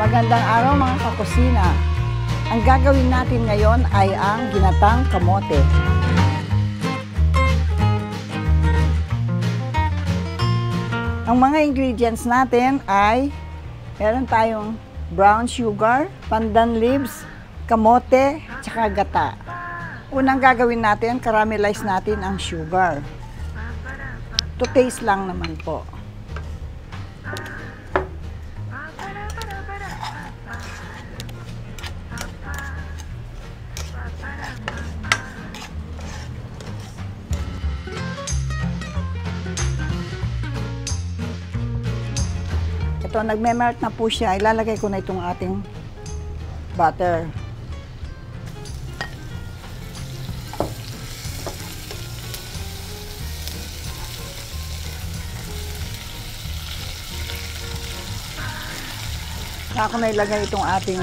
Magandang araw mga kakusina. Ang gagawin natin ngayon ay ang ginatang kamote. Ang mga ingredients natin ay meron tayong brown sugar, pandan leaves, kamote, tsaka gata. Unang gagawin natin, caramelize natin ang sugar. To taste lang naman po. Ito, nagme-melt na po siya. Ilalagay ko na itong ating butter. Saka ko na ilagay itong ating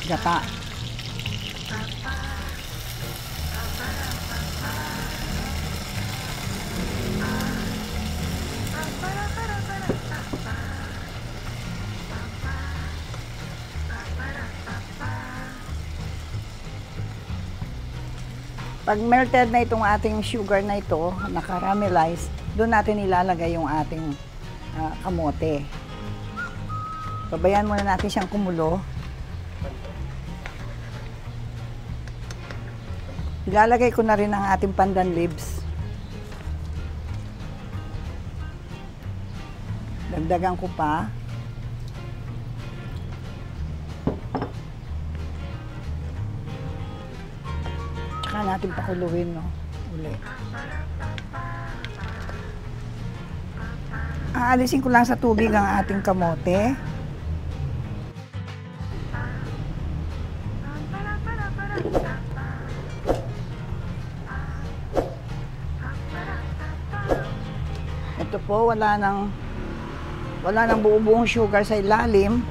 gata. Pag melted na itong ating sugar na ito, na-caramelize, doon natin ilalagay yung ating kamote. Babayan muna natin siyang kumulo. Ilalagay ko na rin ang ating pandan leaves. Dagdagan ko pa. Tsaka natin pakuluin, no? Uli. Aalisin ko lang sa tubig ang ating kamote. Ito po, wala nang buo-buong sugar sa ilalim.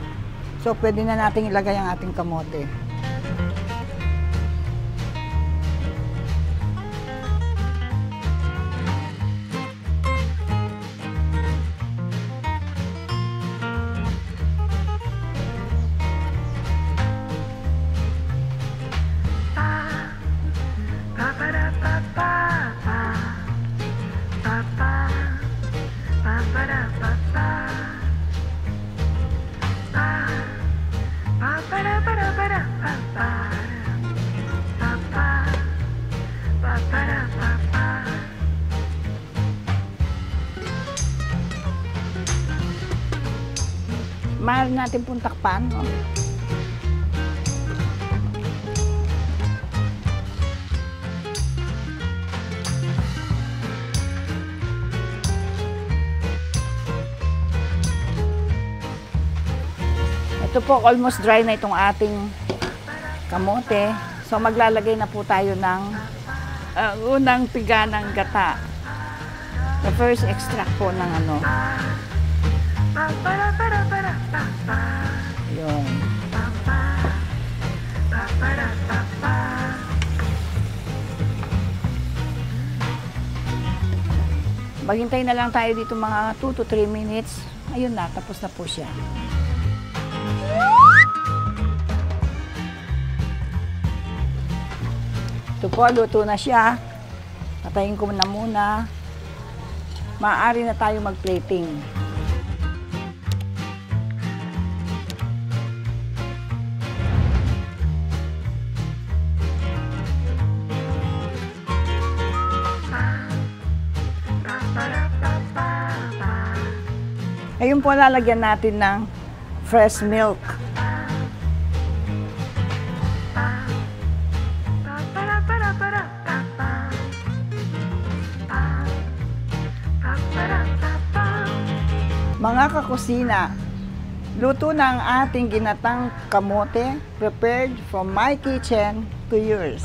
So, pwede na natin ilagay ang ating kamote. Mahal natin pong takpan, no? Ito po, almost dry na itong ating kamote. So, maglalagay na po tayo ng unang piga ng gata. The first extract po ng ano. Yun. Maghintay na lang tayo dito mga 2 to 3 minutes. Ayun na, tapos na po siya. Ito po, luto na siya. Patayin ko na muna. Maaari na tayo mag-plating. Ngayon po, lalagyan natin ng fresh milk. Mga kakusina, luto na ang ating ginatang kamote, prepared from my kitchen to yours.